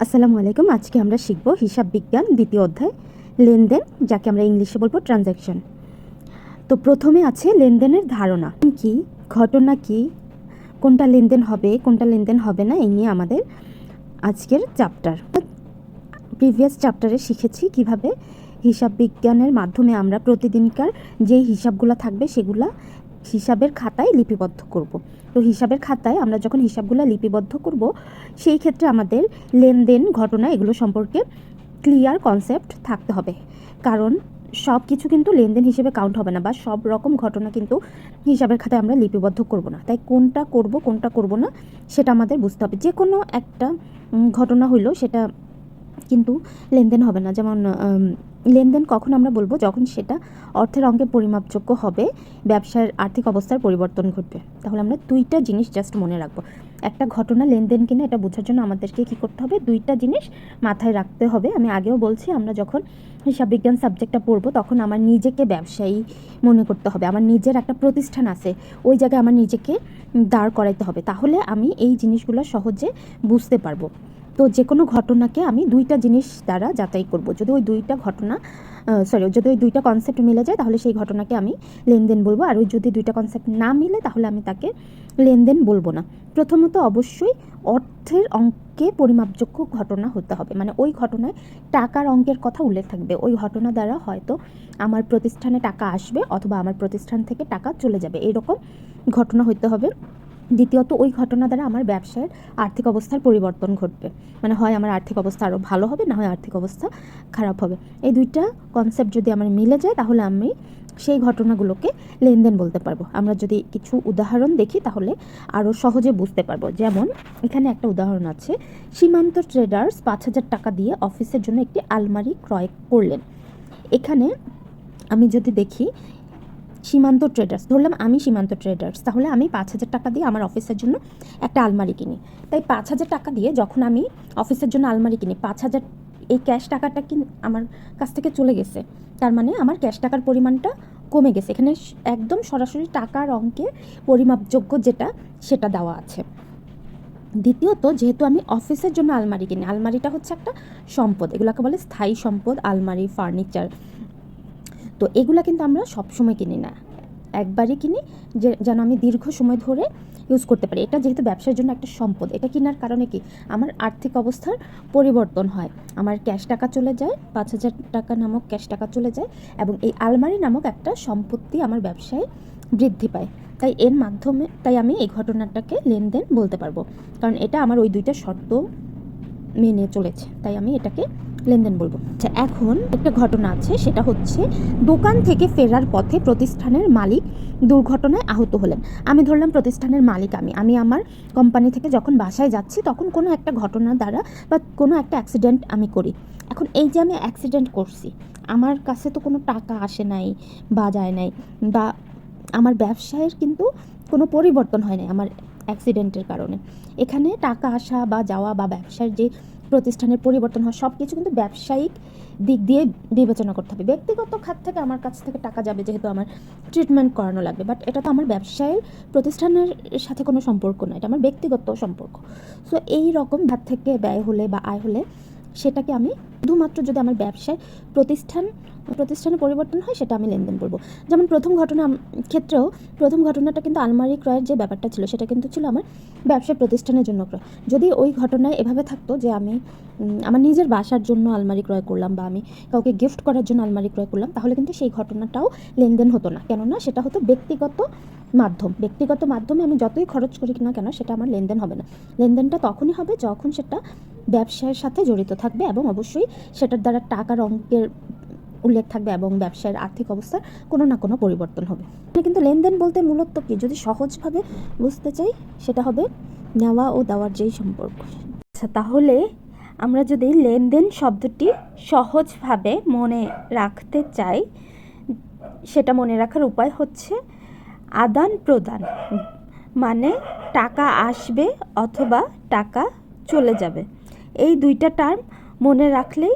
আসসালামু আলাইকুম। আজকে আমরা শিখব হিসাব বিজ্ঞান দ্বিতীয় অধ্যায় লেনদেন, যাকে আমরা ইংলিশে বলবো ট্রানজ্যাকশন। তো প্রথমে আছে লেনদেনের ধারণা কি, ঘটনা কি, কোনটা লেনদেন হবে কোনটা লেনদেন হবে না, এই নিয়ে আমাদের আজকের চ্যাপ্টার। প্রিভিয়াস চ্যাপ্টারে শিখেছি কিভাবে হিসাব বিজ্ঞানের মাধ্যমে আমরা প্রতিদিনকার যেই হিসাবগুলো থাকবে সেগুলা হিসাবের খাতায় লিপিবদ্ধ করব। তো হিসাবের খাতায় আমরা যখন হিসাবগুলো লিপিবদ্ধ করব, সেই ক্ষেত্রে আমাদের লেনদেন, ঘটনা এগুলো সম্পর্কে ক্লিয়ার কনসেপ্ট থাকতে হবে। কারণ সব কিছু কিন্তু লেনদেন হিসেবে কাউন্ট হবে না, বা সব রকম ঘটনা কিন্তু হিসাবের খাতায় আমরা লিপিবদ্ধ করব না। তাই কোনটা করব কোনটা করব না সেটা আমাদের বুঝতে হবে। যে কোনো একটা ঘটনা হইলো সেটা কিন্তু লেনদেন হবে না। যেমন লেনদেন কখন আমরা বলবো, যখন সেটা অর্থের অঙ্কে পরিমাপযোগ্য হবে, ব্যবসার আর্থিক অবস্থার পরিবর্তন ঘটবে। তাহলে আমরা দুইটা জিনিস জাস্ট মনে রাখবো। একটা ঘটনা লেনদেন কিনা এটা বোঝার জন্য আমাদেরকে কী করতে হবে, দুইটা জিনিস মাথায় রাখতে হবে। আমি আগেও বলছি, আমরা যখন হিসাব বিজ্ঞান সাবজেক্টটা পড়বো তখন আমার নিজেকে ব্যবসায়ী মনে করতে হবে। আমার নিজের একটা প্রতিষ্ঠান আছে, ওই জায়গায় আমার নিজেকে দাঁড় করাইতে হবে, তাহলে আমি এই জিনিসগুলো সহজে বুঝতে পারবো। তো যে কোনো ঘটনাকে আমি দুইটা জিনিস দ্বারা যাচাই করব। যদি ওই দুইটা ঘটনা যদি ওই দুইটা কনসেপ্ট মিলে যায় তাহলে সেই ঘটনাকে আমি লেনদেন বলবো, আর ওই যদি দুইটা কনসেপ্ট না মিলে তাহলে আমি তাকে লেনদেন বলবো না। প্রথমত অবশ্যই অর্থের অঙ্কে পরিমাপযোগ্য ঘটনা হতে হবে, মানে ওই ঘটনায় টাকার অঙ্কের কথা উল্লেখ থাকবে। ওই ঘটনা দ্বারা হয়তো আমার প্রতিষ্ঠানে টাকা আসবে অথবা আমার প্রতিষ্ঠান থেকে টাকা চলে যাবে, এরকম ঘটনা হতে হবে। দ্বিতীয়ত ওই ঘটনা দ্বারা আমার ব্যবসার আর্থিক অবস্থার পরিবর্তন ঘটবে, মানে হয় আমার আর্থিক অবস্থা আরও ভালো হবে, না হয় আর্থিক অবস্থা খারাপ হবে। এই দুইটা কনসেপ্ট যদি আমার মিলে যায় তাহলে আমি সেই ঘটনাগুলোকে লেনদেন বলতে পারবো। আমরা যদি কিছু উদাহরণ দেখি তাহলে আরও সহজে বুঝতে পারবো। যেমন এখানে একটা উদাহরণ আছে, সীমান্ত ট্রেডার্স 5,000 টাকা দিয়ে অফিসের জন্য একটি আলমারি ক্রয় করলেন। এখানে আমি যদি দেখি সীমান্ত ট্রেডার্স, ধরলাম আমি সীমান্ত ট্রেডার্স, তাহলে আমি 5,000 টাকা দিয়ে আমার অফিসের জন্য একটা আলমারি কিনি। তাই 5,000 টাকা দিয়ে যখন আমি অফিসের জন্য আলমারি কিনি, 5,000 এই ক্যাশ টাকাটা কি আমার কাছ থেকে চলে গেছে, তার মানে আমার ক্যাশ টাকার পরিমাণটা কমে গেছে। এখানে একদম সরাসরি টাকার অঙ্কে পরিমাপযোগ্য যেটা সেটা দেওয়া আছে। দ্বিতীয়ত, যেহেতু আমি অফিসের জন্য আলমারি কিনি, আলমারিটা হচ্ছে একটা সম্পদ, এগুলোকে বলে স্থায়ী সম্পদ, আলমারি, ফার্নিচার। তো এগুলা কিন্তু আমরা সবসময় কিনি না, একবারই কিনি যেন আমি দীর্ঘ সময় ধরে ইউজ করতে পারি। এটা যেহেতু ব্যবসার জন্য একটা সম্পদ, এটা কেনার কারণে কি আমার আর্থিক অবস্থার পরিবর্তন হয়, আমার ক্যাশ টাকা চলে যায়, 5,000 টাকা নামক ক্যাশ টাকা চলে যায়, এবং এই আলমারি নামক একটা সম্পত্তি আমার ব্যবসায় বৃদ্ধি পায়। তাই এর মাধ্যমে আমি এই ঘটনাটাকে লেনদেন বলতে পারবো, কারণ এটা আমার ওই দুইটা শর্ত মেনে চলেছে, তাই আমি এটাকে লেনদেন বলবো। আচ্ছা, এখন একটা ঘটনা আছে, সেটা হচ্ছে দোকান থেকে ফেরার পথে প্রতিষ্ঠানের মালিক দুর্ঘটনায় আহত হলেন। আমি ধরলাম প্রতিষ্ঠানের মালিক আমি আমার কোম্পানি থেকে যখন বাসায় যাচ্ছি তখন কোনো একটা ঘটনা দ্বারা বা কোনো একটা অ্যাক্সিডেন্ট আমি করি। এখন এই যে আমি অ্যাক্সিডেন্ট করছি, আমার কাছে তো কোনো টাকা আসে নাই বা যায় নাই, বা আমার ব্যবসায়ের কিন্তু কোনো পরিবর্তন হয় নাই আমার অ্যাক্সিডেন্টের কারণে। এখানে টাকা আসা বা যাওয়া বা ব্যবসার যে প্রতিষ্ঠানের পরিবর্তন হয়, সব কিছু কিন্তু ব্যবসায়িক দিক দিয়ে বিবেচনা করতে হবে। ব্যক্তিগত খাত থেকে আমার কাছ থেকে টাকা যাবে, যেহেতু আমার ট্রিটমেন্ট করানো লাগবে, বাট এটা তো আমার ব্যবসায়ের প্রতিষ্ঠানের সাথে কোনো সম্পর্ক না, এটা আমার ব্যক্তিগত সম্পর্ক। সো এই রকম ধার থেকে ব্যয় হলে বা আয় হলে সেটাকে আমি শুধুমাত্র যদি আমার ব্যবসায় প্রতিষ্ঠানে পরিবর্তন হয় সেটা আমি লেনদেন বলবো। যেমন প্রথম ঘটনাটা কিন্তু আলমারি ক্রয়ের যে ব্যাপারটা ছিল সেটা কিন্তু ছিল আমার ব্যবসা প্রতিষ্ঠানের জন্য ক্রয়। যদি ওই ঘটনায় এভাবে থাকতো যে আমি আমার নিজের বাসার জন্য আলমারি ক্রয় করলাম, বা আমি কাউকে গিফট করার জন্য আলমারি ক্রয় করলাম, তাহলে কিন্তু সেই ঘটনাটাও লেনদেন হতো না। কেননা সেটা হতো ব্যক্তিগত মাধ্যমে আমি যতই খরচ করি না কেন সেটা আমার লেনদেন হবে না। লেনদেনটা তখনই হবে যখন সেটা ব্যবসায়ের সাথে জড়িত থাকবে, এবং অবশ্যই সেটার দ্বারা টাকার অঙ্কের উল্লেখ থাকবে এবং ব্যবসায়ের আর্থিক অবস্থার কোনো না কোনো পরিবর্তন হবে। কিন্তু লেনদেন বলতে মূলত কি, যদি সহজভাবে বুঝতে চাই, সেটা হবে নেওয়া ও দেওয়ার যেই সম্পর্ক। আচ্ছা, তাহলে আমরা যদি লেনদেন শব্দটি সহজভাবে মনে রাখতে চাই, সেটা মনে রাখার উপায় হচ্ছে আদান প্রদান, মানে টাকা আসবে অথবা টাকা চলে যাবে। এই দুইটা টার্ম মনে রাখলেই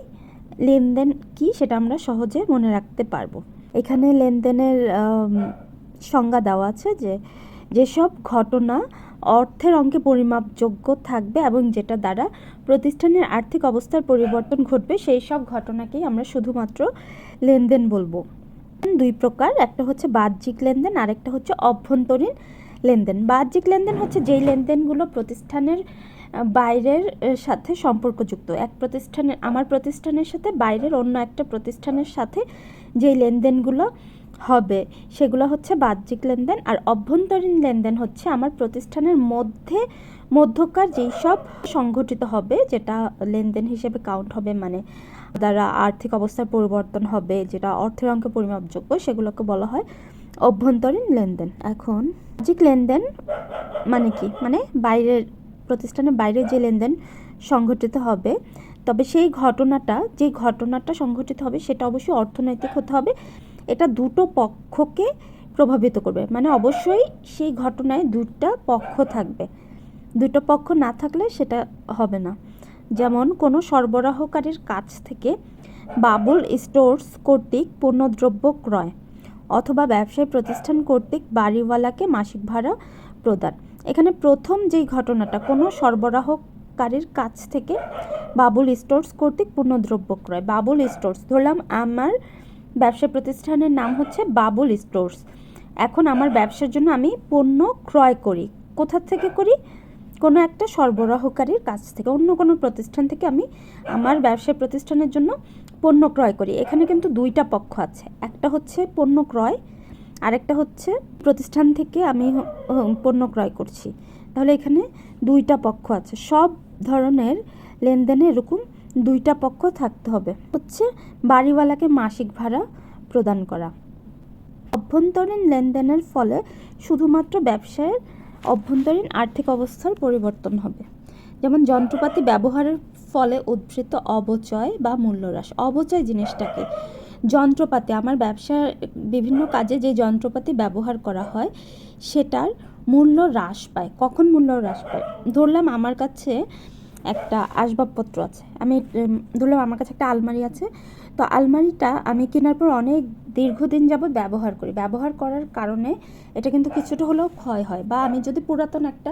লেনদেন কি সেটা আমরা সহজে মনে রাখতে পারবো। এখানে লেনদেনের সংজ্ঞা দেওয়া আছে যে যেসব ঘটনা অর্থের অঙ্কে পরিমাপযোগ্য থাকবে এবং যেটা দ্বারা প্রতিষ্ঠানের আর্থিক অবস্থার পরিবর্তন ঘটবে, সেই সব ঘটনাকেই আমরা শুধুমাত্র লেনদেন বলবো। দুই প্রকার, একটা হচ্ছে বাহ্যিক লেনদেন আর একটা হচ্ছে অভ্যন্তরীণ লেনদেন। বাহ্যিক লেনদেন হচ্ছে যেই লেনদেনগুলো প্রতিষ্ঠানের বাইরের সাথে সম্পর্কযুক্ত। আমার প্রতিষ্ঠানের সাথে বাইরের অন্য একটা প্রতিষ্ঠানের সাথে যেই লেনদেনগুলো হবে সেগুলো হচ্ছে বাহ্যিক লেনদেন। আর অভ্যন্তরীণ লেনদেন হচ্ছে আমার প্রতিষ্ঠানের মধ্যকার যেই সব সংঘটিত হবে, যেটা লেনদেন হিসেবে কাউন্ট হবে, মানে দ্বারা আর্থিক অবস্থার পরিবর্তন হবে, যেটা অর্থের অঙ্কে পরিমাপযোগ্য, সেগুলোকে বলা হয় অভ্যন্তরীণ লেনদেন। এখন বাহ্যিক লেনদেন মানে কি? মানে বাইরের প্রতিষ্ঠানের বাইরে যে লেনদেন সংঘটিত হবে, তবে সেই যে ঘটনাটা সংঘটিত হবে সেটা অবশ্যই অর্থনৈতিক হতে হবে। এটা দুটো পক্ষকে প্রভাবিত করবে, মানে অবশ্যই সেই ঘটনায় দুটো পক্ষ থাকবে। দুটো পক্ষ না থাকলে সেটা হবে না। যেমন কোনো সরবরাহকারীর কাছ থেকে বাবুল স্টোর্স কর্তৃক পণ্যদ্রব্য ক্রয়, অথবা ব্যবসায়ী প্রতিষ্ঠান কর্তৃক বাড়িওয়ালাকে মাসিক ভাড়া প্রদান। এখানে প্রথম যেই ঘটনাটা, কোনো সরবরাহকারীর কাছ থেকে বাবুল স্টোর্স কর্তৃক পণ্যদ্রব্য ক্রয়। বাবুল স্টোর্স, ধরলাম আমার ব্যবসায়ী প্রতিষ্ঠানের নাম হচ্ছে বাবুল স্টোর্স। এখন আমার ব্যবসার জন্য আমি পণ্য ক্রয় করি। কোথা থেকে করি? কোনো একটা সরবরাহকারীর কাছ থেকে, অন্য কোনো প্রতিষ্ঠান থেকে আমি আমার ব্যবসায়ী প্রতিষ্ঠানের জন্য পণ্য ক্রয় করি। এখানে কিন্তু দুইটা পক্ষ আছে, একটা হচ্ছে পণ্য ক্রয়, আরেকটা হচ্ছে প্রতিষ্ঠান থেকে আমি পণ্য ক্রয় করছি। তাহলে এখানে দুইটা পক্ষ আছে। সব ধরনের লেনদেনে এরকম দুইটা পক্ষ থাকতে হবে। হচ্ছে বাড়িওয়ালাকে মাসিক ভাড়া প্রদান করা। অভ্যন্তরীণ লেনদেনের ফলে শুধুমাত্র ব্যবসায়ের অভ্যন্তরীণ আর্থিক অবস্থার পরিবর্তন হবে। যেমন যন্ত্রপাতি ব্যবহারের ফলে উদ্ভূত অবচয় বা মূল্যহ্রাস। অবচয় জিনিসটাকে, যন্ত্রপাতি, আমার ব্যবসার বিভিন্ন কাজে যে যন্ত্রপাতি ব্যবহার করা হয় সেটার মূল্য হ্রাস পায়। কখন মূল্য হ্রাস পায়? ধরলাম আমার কাছে একটা আসবাবপত্র আছে, ধরলাম আমার কাছে একটা আলমারি আছে। তো আলমারিটা আমি কেনার পর অনেক দীর্ঘদিন যাবৎ ব্যবহার করি। ব্যবহার করার কারণে এটা কিন্তু কিছুটা হলেও ক্ষয় হয়, বা আমি যদি পুরাতন একটা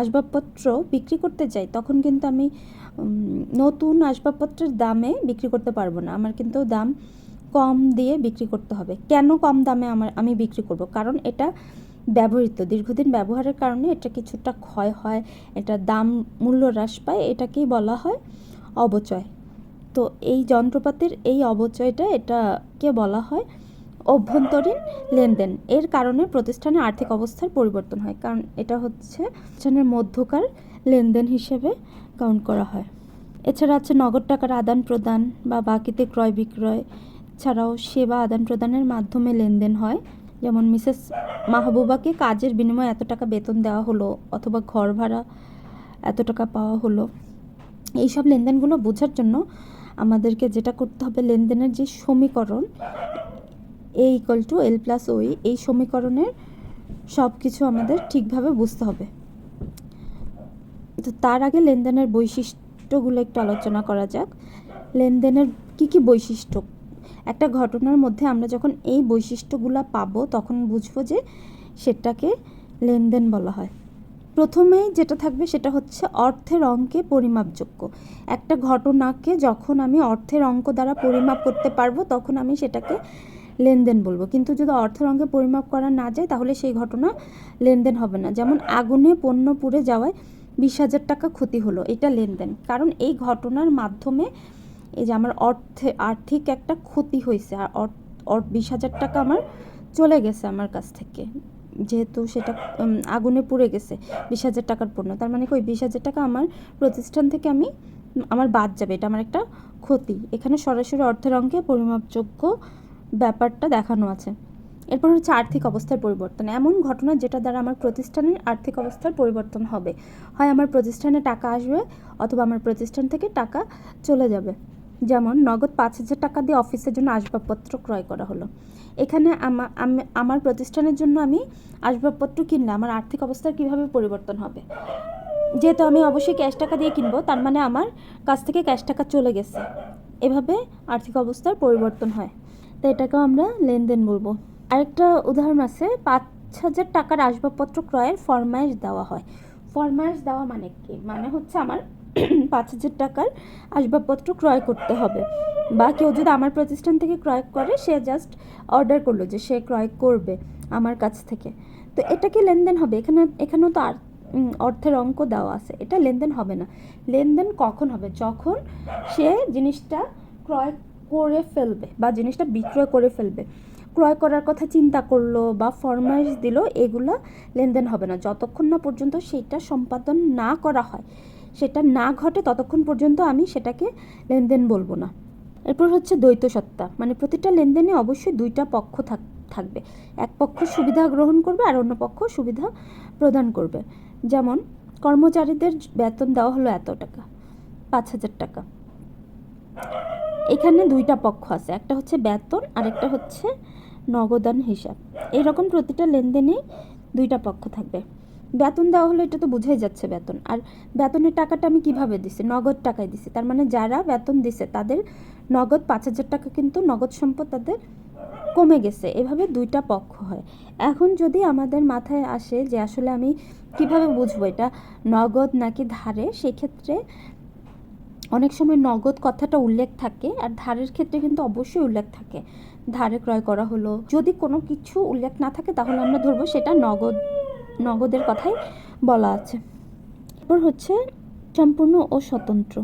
আসবাবপত্র বিক্রি করতে যাই, তখন কিন্তু আমি নতুন আসবাবপত্রের দামে বিক্রি করতে পারবো না। আমার কিন্তু দাম কম দিয়ে বিক্রি করতে হবে। কেন কম দামে আমি বিক্রি করব? কারণ এটা ব্যবহৃত, দীর্ঘদিন ব্যবহারের কারণে এটা কিছুটা ক্ষয় হয়, এটা দাম মূল্য হ্রাস পায়। এটাকেই বলা হয় অবচয়। তো এই যন্ত্রপাতির এই অবচয়টা, এটাকে বলা হয় অভ্যন্তরীণ লেনদেন। এর কারণে প্রতিষ্ঠানের আর্থিক অবস্থার পরিবর্তন হয়, কারণ এটা হচ্ছে প্রতিষ্ঠানের মধ্যকার লেনদেন হিসেবে কাউন্ট করা হয়। এছাড়া আছে নগদ টাকার আদান প্রদান বা বাকিতে ক্রয় বিক্রয় ছাড়াও সেবা আদান প্রদানের মাধ্যমে লেনদেন হয়। যেমন মিসেস মাহবুবাকে কাজের বিনিময়ে এত টাকা বেতন দেওয়া হলো, অথবা ঘর ভাড়া এত টাকা পাওয়া হলো। এইসব লেনদেনগুলো বোঝার জন্য আমাদেরকে যেটা করতে হবে, লেনদেনের যে সমীকরণ A=L+O, এই সমীকরণের সব কিছু আমাদের ঠিকভাবে বুঝতে হবে। তো তার আগে লেনদেনের বৈশিষ্ট্যগুলো একটু আলোচনা করা যাক। লেনদেনের কি কি বৈশিষ্ট্য? একটা ঘটনার মধ্যে আমরা যখন এই বৈশিষ্ট্যগুলো পাবো, তখন বুঝবো যে সেটাকে লেনদেন বলা হয়। প্রথমেই যেটা থাকবে সেটা হচ্ছে অর্থের অঙ্কে পরিমাপযোগ্য। একটা ঘটনাকে যখন আমি অর্থের অঙ্ক দ্বারা পরিমাপ করতে পারবো, তখন আমি সেটাকে লেনদেন বলবো। কিন্তু যদি অর্থের অঙ্কে পরিমাপ করা না যায়, তাহলে সেই ঘটনা লেনদেন হবে না। যেমন আগুনে পণ্য পুড়ে যাওয়ায় 20,000 টাকা ক্ষতি হলো, এটা লেনদেন। কারণ এই ঘটনার মাধ্যমে এই যে আমার আর্থিক একটা ক্ষতি হয়েছে, আর 20,000 টাকা আমার চলে গেছে আমার কাছ থেকে, যেহেতু সেটা আগুনে পুড়ে গেছে 20,000 টাকার পণ্য। তার মানে ওই 20,000 টাকা আমার প্রতিষ্ঠান থেকে আমার বাদ যাবে, এটা আমার একটা ক্ষতি। এখানে সরাসরি অর্থের অঙ্কে পরিমাপযোগ্য ব্যাপারটা দেখানো আছে। এরপর হচ্ছে আর্থিক অবস্থার পরিবর্তন। এমন ঘটনা যেটা দ্বারা আমার প্রতিষ্ঠানের আর্থিক অবস্থার পরিবর্তন হবে। হয় আমার প্রতিষ্ঠানে টাকা আসবে, অথবা আমার প্রতিষ্ঠান থেকে টাকা চলে যাবে। যেমন নগদ 5,000 টাকা দিয়ে অফিসের জন্য আসবাবপত্র ক্রয় করা হলো। এখানে আমার প্রতিষ্ঠানের জন্য আমি আসবাবপত্র কিনলে আমার আর্থিক অবস্থার কীভাবে পরিবর্তন হবে? যেহেতু আমি অবশ্যই ক্যাশ টাকা দিয়ে কিনবো, তার মানে আমার কাছ থেকে ক্যাশ টাকা চলে গেছে। এভাবে আর্থিক অবস্থার পরিবর্তন হয়। তো এটাকেও আমরা লেনদেন বলবো। আরেকটা উদাহরণ আছে, 5,000 টাকার আসবাবপত্র ক্রয়ের ফরমায়েশ দেওয়া হয়। ফরমায়েশ দেওয়া মানে কি? মানে হচ্ছে আমার 5,000 টাকার আসবাবপত্র ক্রয় করতে হবে, বা কেউ যদি আমার প্রতিষ্ঠান থেকে ক্রয় করে, সে জাস্ট অর্ডার করলো যে সে ক্রয় করবে আমার কাছ থেকে, তো এটা কি লেনদেন হবে? এখানেও তো আর অর্থের অঙ্ক দেওয়া আছে, এটা লেনদেন হবে না। লেনদেন কখন হবে? যখন সে জিনিসটা ক্রয় করে ফেলবে বা জিনিসটা বিক্রয় করে ফেলবে, ক্রয় করার কথা চিন্তা করলো বা ফরমাইশ দিল, এগুলো লেনদেন হবে না যতক্ষণ না পর্যন্ত সেটা সম্পাদন না করা হয়, সেটা না ঘটে, ততক্ষণ পর্যন্ত আমি সেটাকে লেনদেন বলবো না। এরপর হচ্ছে দ্বৈত সত্তা, মানে প্রতিটা লেনদেনে অবশ্যই দুইটা পক্ষ থাকবে, এক পক্ষ সুবিধা গ্রহণ করবে আর অন্য পক্ষ সুবিধা প্রদান করবে। যেমন কর্মচারীদের বেতন দেওয়া হলো এত টাকা, 5,000 টাকা, এখানে দুইটা পক্ষ আছে, একটা হচ্ছে বেতন আর একটা হচ্ছে নগদান হিসাব। এইরকম প্রতিটা লেনদেনেই দুইটা পক্ষ থাকবে। বেতন দেওয়া হলো, এটা তো বোঝাই যাচ্ছে বেতন। আর বেতনের টাকাটা আমি কিভাবে দিছি? নগদ টাকায় দিছি। তার মানে যারা বেতন দিছে তাদের নগদ 5,000 টাকা কিন্তু নগদ সম্পদ তাদের কমে গেছে। এভাবে দুইটা পক্ষ হয়। এখন যদি আমাদের মাথায় আসে যে আসলে আমি কিভাবে বুঝবো এটা নগদ নাকি ধারে, সেক্ষেত্রে অনেক সময় নগদ কথাটা উল্লেখ থাকে আর ধারের ক্ষেত্রে কিন্তু অবশ্যই উল্লেখ থাকে, ধারে ক্রয় করা হলো। যদি কোনো কিছু উল্লেখ না থাকে তাহলে আমরা ধরবো সেটা নগদের কথাই বলা আছে। এরপর হচ্ছে সম্পূর্ণ ও স্বতন্ত্র,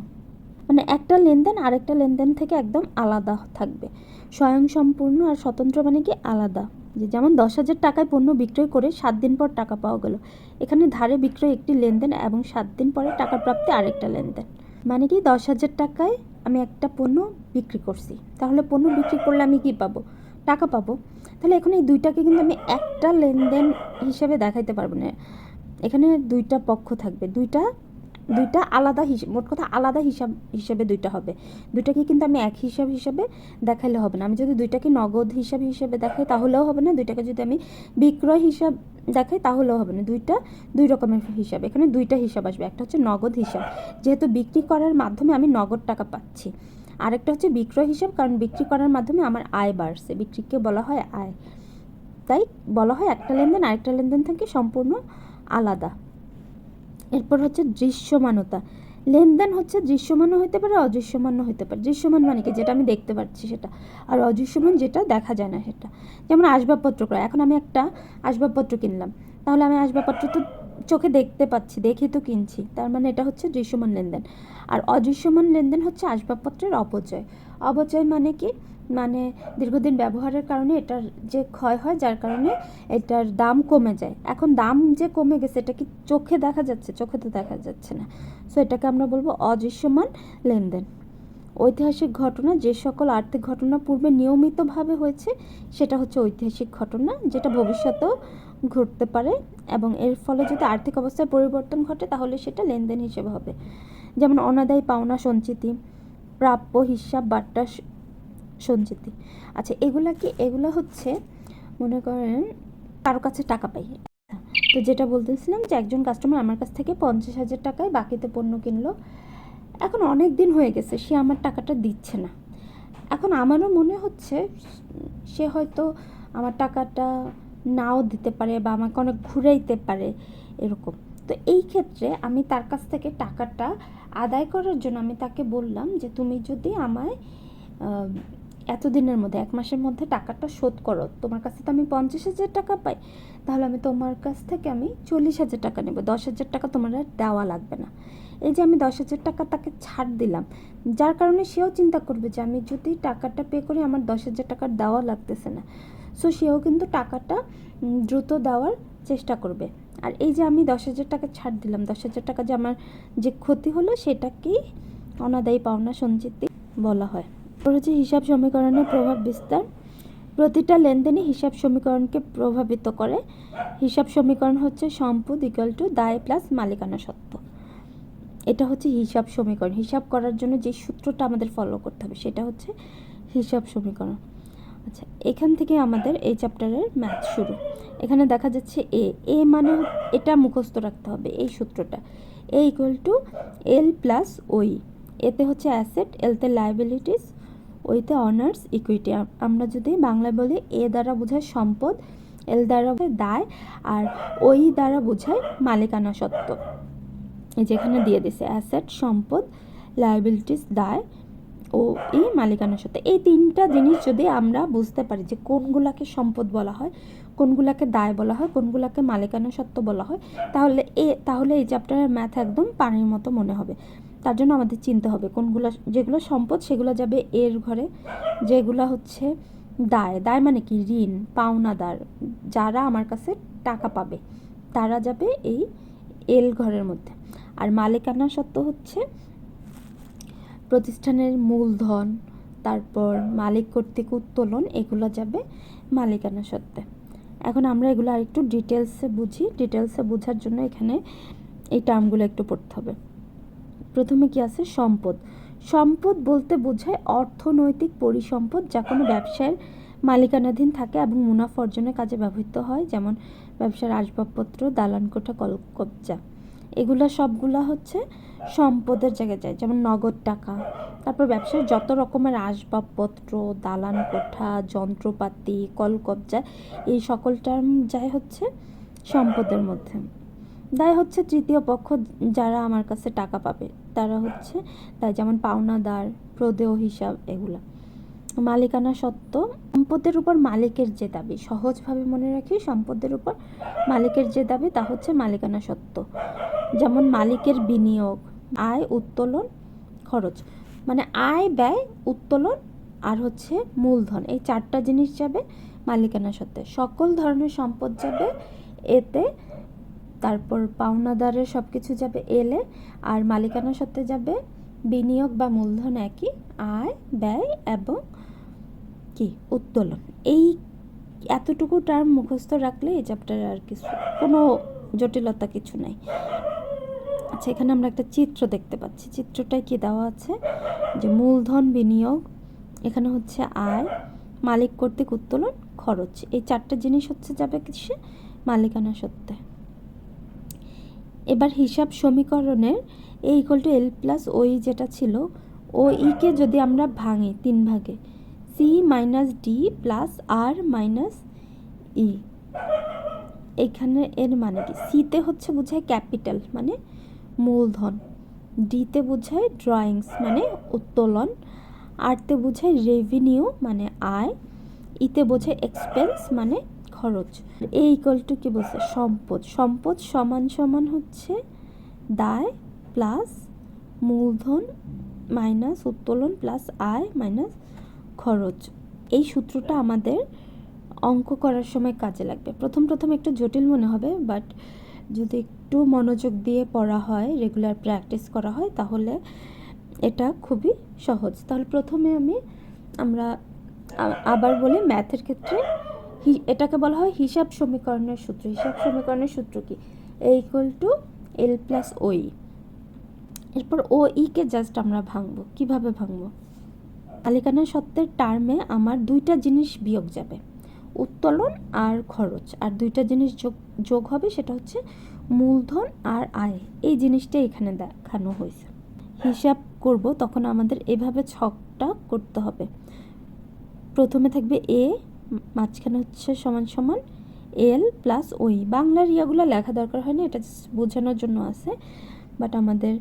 মানে একটা লেনদেন আরেকটা লেনদেন থেকে একদম আলাদা থাকবে। স্বয়ং সম্পূর্ণ আর স্বতন্ত্র মানে কি আলাদা। যেমন 10,000 টাকায় পণ্য বিক্রয় করে 7 দিন পর টাকা পাওয়া গেল, এখানে ধারে বিক্রয় একটি লেনদেন এবং 7 দিন পরে টাকা প্রাপ্তি আরেকটা লেনদেন। মানে কি 10,000 টাকায় আমি একটা পণ্য বিক্রি করছি, তাহলে পণ্য বিক্রি করলে আমি কি পাবো? টাকা পাবো। তাহলে এখন এই দুইটাকে কিন্তু আমি একটা লেনদেন হিসেবে দেখাইতে পারবো না, এখানে দুইটা পক্ষ থাকবে, দুইটা আলাদা হিসাব, মোট কথা আলাদা হিসাবে দুইটা হবে। দুইটাকে কিন্তু আমি এক হিসাবে দেখাইলে হবে না। আমি যদি দুইটাকে নগদ হিসাবে দেখাই তাহলেও হবে না, দুইটাকে যদি আমি বিক্রয় হিসাব দেখাই তাহলেও হবে না। দুই রকমের হিসাব, এখানে দুইটা হিসাব আসবে। একটা হচ্ছে নগদ হিসাব, যেহেতু বিক্রি করার মাধ্যমে আমি নগদ টাকা পাচ্ছি। আরেকটা হচ্ছে বিক্রয় হিসাব, কারণ বিক্রি করার মাধ্যমে আমার আয় বাড়ছে, বিক্রিকে বলা হয় আয়। তাই বলা হয় একটা লেনদেন আরেকটা লেনদেন থেকে সম্পূর্ণ আলাদা। এরপর হচ্ছে দৃশ্যমানতা, লেনদেন হচ্ছে দৃশ্যমানও হতে পারে অদৃশ্যমানও হতে পারে। দৃশ্যমান মানে কি? যেটা আমি দেখতে পাচ্ছি সেটা, আর অদৃশ্যমান যেটা দেখা যায় না সেটা। যেমন আসবাবপত্র ক্রয়, এখন আমি একটা আসবাবপত্র কিনলাম, তাহলে আমি আসবাবপত্র তো চোখে দেখতে পাচ্ছি, দেখে তো কিনছি, তার মানে এটা হচ্ছে দৃশ্যমান লেনদেন। আর অদৃশ্যমান লেনদেন হচ্ছে আসবাবপত্রের অপচয় মানে কি? মানে দীর্ঘদিন ব্যবহারের কারণে এটার যে ক্ষয় হয়, যার কারণে এটার দাম কমে যায়। এখন দাম যে কমে গেছে এটা কি চোখে দেখা যাচ্ছে? চোখে তো দেখা যাচ্ছে না, সো এটাকে আমরা বলবো অদৃশ্যমান লেনদেন। ঐতিহাসিক ঘটনা, যে সকল আর্থিক ঘটনা পূর্বে নিয়মিতভাবে হয়েছে সেটা হচ্ছে ঐতিহাসিক ঘটনা, যেটা ভবিষ্যতেও ঘটতে পারে এবং এর ফলে যদি আর্থিক অবস্থায় পরিবর্তন ঘটে তাহলে সেটা লেনদেন হিসেবে হবে। যেমন অনাদায়ী পাওনা সঞ্চিতি, প্রাপ্য হিসাব বার্তা সঞ্চিতি। আচ্ছা, এগুলো হচ্ছে মনে করেন কারো কাছে টাকা পাই, তো যেটা বলতেছিলাম যে একজন কাস্টমার আমার কাছ থেকে 50,000 টাকায় বাকিতে পণ্য কিনলো, এখন অনেক দিন হয়ে গেছে সে আমার টাকাটা দিচ্ছে না। এখন আমারও মনে হচ্ছে সে হয়তো আমার টাকাটা নাও দিতে পারে বা আমাকে অনেক ঘুরাইতে পারে এরকম। তো এই ক্ষেত্রে আমি তার কাছ থেকে টাকাটা আদায় করার জন্য আমি তাকে বললাম যে তুমি যদি আমায় এতদিনের মধ্যে 1 মাসের মধ্যে টাকাটা শোধ করো, তোমার কাছে তো আমি 50,000 টাকা পাই, তাহলে আমি তোমার কাছ থেকে আমি 40,000 টাকা নেব, 10,000 টাকা তোমার আর দেওয়া লাগবে না। এই যে আমি 10,000 টাকা তাকে ছাড় দিলাম, যার কারণে সেও চিন্তা করবে যে আমি যদি টাকাটা পে করি আমার 10,000 টাকা দেওয়া লাগতেছে না, সো সেও কিন্তু টাকাটা দ্রুত দেওয়ার চেষ্টা করবে। আর এই যে আমি 10,000 টাকা ছাড় দিলাম, 10,000 টাকা যে আমার যে ক্ষতি হলো সেটাকেই অনাদায়ী পাওনা সঞ্চিতি বলা হয়। হচ্ছে হিসাব সমীকরণের প্রভাব বিস্তার, প্রতিটা লেনদেনই হিসাব সমীকরণকে প্রভাবিত করে। হিসাব সমীকরণ হচ্ছে সম্পদ ইকুয়াল টু দায় প্লাস মালিকানা সত্ত্ব, এটা হচ্ছে হিসাব সমীকরণ। হিসাব করার জন্য যে সূত্রটা আমাদের ফলো করতে হবে সেটা হচ্ছে হিসাব সমীকরণ। আচ্ছা, এখান থেকে আমাদের এই চ্যাপ্টারের ম্যাথ শুরু। এখানে দেখা যাচ্ছে এ মানে এটা মুখস্থ রাখতে হবে, এই সূত্রটা এ ইকুয়াল টু এল প্লাস ওই। এতে হচ্ছে অ্যাসেট, এলতে লায়াবিলিটিস, ওইতে অনার্স ইকুইটি। আমরা যদি বাংলায় বলি এ দ্বারা বোঝায় সম্পদ, এল দ্বারা দায়, আর ওই দ্বারা বোঝায় মালিকানা সত্ত্ব। এই যেখানে দিয়ে দিছে অ্যাসেট সম্পদ, লায়াবিলিটিস দায়, ও এই মালিকানা সত্ত্ব। এই তিনটা জিনিস যদি আমরা বুঝতে পারি যে কোনগুলাকে সম্পদ বলা হয়, কোনগুলাকে দায় বলা হয়, কোনগুলাকে মালিকানা সত্ত্ব বলা হয়, তাহলে এই চ্যাপ্টারের ম্যাথ একদম পানির মতো মনে হবে। তার জন্য আমাদের চিনতে হবে যেগুলো সম্পদ সেগুলো যাবে এর ঘরে, যেগুলো হচ্ছে দায়, দায় মানে কি ঋণ, পাওনাদার, যারা আমার কাছে টাকা পাবে তারা যাবে এই এল ঘরের মধ্যে। আর মালিকানা সত্ত্ব হচ্ছে প্রতিষ্ঠানের মূলধন, তারপর মালিক কর্তৃক উত্তোলন, এগুলো যাবে মালিকানা সত্ত্বে। এখন আমরা এগুলো আরেকটু ডিটেলসে বুঝি। ডিটেলসে বোঝার জন্য এখানে এই টার্মগুলো একটু পড়তে হবে। প্রথমে কি আছে? সম্পদ। সম্পদ বলতে বোঝায় অর্থনৈতিক পরিসম্পদ যা কোনো ব্যবসায়ের মালিকানাধীন থাকে এবং মুনাফা অর্জনের কাজে ব্যবহৃত হয়, যেমন ব্যবসার আসবাবপত্র, দালানকোঠা, কলকবজা, এগুলো সবগুলা হচ্ছে সম্পদের জায়গায় যায়, যেমন নগদ টাকা। তারপর ব্যবসার যত রকমের আসবাবপত্র, দালানকোঠা, যন্ত্রপাতি, কলকবজা, এই সকল টার্ম যায় হচ্ছে সম্পদের মধ্যে। দায় হচ্ছে তৃতীয় পক্ষ, যারা আমার কাছে টাকা পাবে তারা হচ্ছে দায়, যেমন পাওনাদার, প্রদেয় হিসাব, এগুলা। মালিকানা সত্ত্ব সম্পদের উপর মালিকের যে দাবি, সহজভাবে মনে রাখি, সম্পদের উপর মালিকের যে দাবি তা হচ্ছে মালিকানা সত্ত্ব। যেমন মালিকের বিনিয়োগ, আয়, উত্তোলন, খরচ, মানে আয়, ব্যয়, উত্তোলন আর হচ্ছে মূলধন, এই চারটা জিনিস যাবে মালিকানা সত্ত্বে। সকল ধরনের সম্পদ যাবে এতে, তারপর পাওনাদারের সব কিছু যাবে এলে, আর মালিকানা সত্ত্বে যাবে বিনিয়োগ বা মূলধন একই, আয়, ব্যয় এবং কি উত্তোলন। এই এতটুকু টার্ম মুখস্থ রাখলে এই চ্যাপ্টারে আর কিছু কোনো জটিলতা কিছু নাই। আচ্ছা, এখানে আমরা একটা চিত্র দেখতে পাচ্ছি। চিত্রটায় কি দেওয়া আছে? যে মূলধন, বিনিয়োগ, এখানে হচ্ছে আয়, মালিক কর্তৃক উত্তোলন, খরচ, এই চারটে জিনিস হচ্ছে যাবে কিসে? মালিকানা সত্ত্বে। এবার হিসাব সমীকরণের এ ইকুয়াল টু এল প্লাস ওই যেটা ছিল, ও ইকে যদি আমরা ভাঙি তিন ভাগে, সি মাইনাস ডি প্লাস আর মাইনাস ই, এখানে এর মানে কি? সিতে হচ্ছে বোঝায় ক্যাপিটাল মানে মূলধন, ডিতে বোঝায় ড্রয়িংস মানে উত্তোলন, আরতে বোঝায় রেভিনিউ মানে আয়, ইতে বোঝায় এক্সপেন্স মানে খরচ। এ ইকুয়াল টু কি বলছে? সম্পদ। সম্পদ সমান সমান হচ্ছে দায় প্লাস মূলধন মাইনাস উত্তোলন প্লাস আয় মাইনাস খরচ। এই সূত্রটা আমাদের অঙ্ক করার সময় কাজে লাগবে। প্রথম একটু জটিল মনে হবে, বাট যদি একটু মনোযোগ দিয়ে পড়া হয়, রেগুলার প্র্যাকটিস করা হয়, তাহলে এটা খুবই সহজ। তাহলে প্রথমে আমরা আবার বলি, ম্যাথের ক্ষেত্রে এটাকে বলা হয় হিসাব সমীকরণের সূত্র। হিসাব সমীকরণের সূত্র কি? এ ইকুয়াল টু এল প্লাস ওই। এরপর ও ইকে জাস্ট আমরা ভাঙবো। কিভাবে ভাঙবো? মালিকানা সত্ত্বের টার্মে আমার দুইটা জিনিস বিয়োগ যাবে, উত্তোলন আর খরচ, আর দুইটা জিনিস যোগ হবে, সেটা হচ্ছে মূলধন আর আয়। এই জিনিসটা এখানে দেখানো হয়েছে। হিসাব করব তখন আমাদের এভাবে ছকটা করতে হবে। প্রথমে থাকবে এ, মাঝখানে হচ্ছে সমান সমান এল প্লাস ওই। বাংলার ইয়াগুলো লেখা দরকার হয় না, এটা বোঝানোর জন্য আছে, বাট আমাদের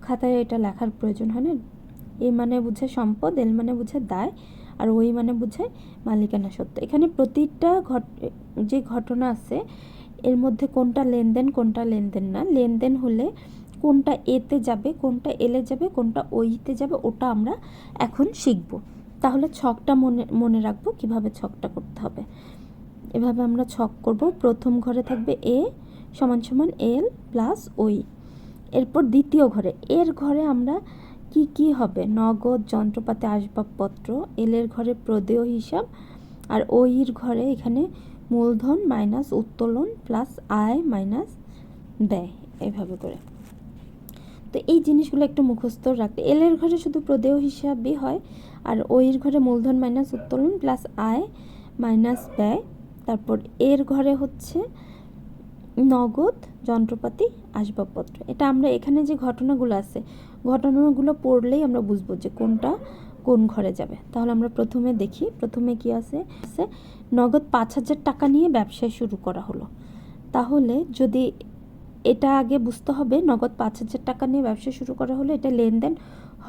খাতায় এটা লেখার প্রয়োজন হয় না। এ মানে বোঝায় সম্পদ, এল মানে বোঝায় দায়, আর ওই মানে বোঝায় মালিকানা সত্ত্ব। এখানে প্রতিটা যে ঘটনা আছে এর মধ্যে কোনটা লেনদেন কোনটা লেনদেন না, লেনদেন হলে কোনটা এতে যাবে, কোনটা এলে যাবে, কোনটা ওইতে যাবে, ওটা আমরা এখন শিখব। তাহলে ছকটা মনে রাখবো কিভাবে ছকটা করতে হবে। এভাবে আমরা ছক করব। প্রথম ঘরে থাকবে এ সমান সমান এল প্লাস ওই। এরপর দ্বিতীয় ঘরে, এর ঘরে আমরা কি হবে? নগদ, যন্ত্রপাতি, আসবাবপত্র। এলের ঘরে প্রদেয় হিসাব, আর ওইর ঘরে এখানে মূলধন মাইনাস উত্তোলন প্লাস আয় মাইনাস ব্যয়, এভাবে করে। তো এই জিনিসগুলো একটু মুখস্থ রাখতে। এলের ঘরে শুধু প্রদেয় হিসাবই হয়, আর ওইর ঘরে মূলধন মাইনাস উত্তোলন প্লাস আয় মাইনাস ব্যয়। তারপর এর ঘরে হচ্ছে নগদ, যন্ত্রপাতি, আসবাবপত্র। এটা আমরা এখানে যে ঘটনাগুলো আছে, ঘটনাগুলো পড়লেই আমরা বুঝবো যে কোনটা কোন ঘরে যাবে। তাহলে আমরা প্রথমে দেখি, প্রথমে কি আছে, নগদ 5,000 টাকা নিয়ে ব্যবসায় শুরু করা হলো। তাহলে যদি এটা আগে বুঝতে হবে, নগদ 5,000 টাকা নিয়ে ব্যবসা শুরু করা হলো, এটা লেনদেন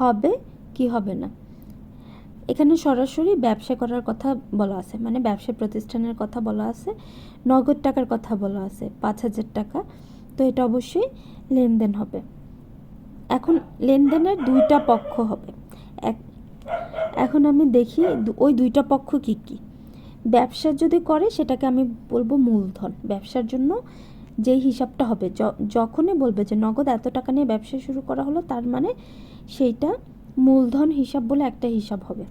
হবে কি হবে না। এখানে সরাসরি ব্যবসা করার কথা বলা আছে, মানে ব্যবসা প্রতিষ্ঠানের কথা বলা আছে, নগদ টাকার কথা বলা আছে 5,000 টাকা, তো এটা অবশ্যই লেনদেন হবে। এখন লেনদেনের দুইটা পক্ষ হবে। এখন আমি দেখি ওই দুইটা পক্ষ কি কি। ব্যবসা যদি করে সেটাকে আমি বলবো মূলধন। ব্যবসার জন্য যেই হিসাবটা হবে, যখনই বলবে যে নগদ এত টাকা নিয়ে ব্যবসা শুরু করা হলো, তার মানে সেইটা মূলধন হিসাব বলে একটা হিসাব হবে।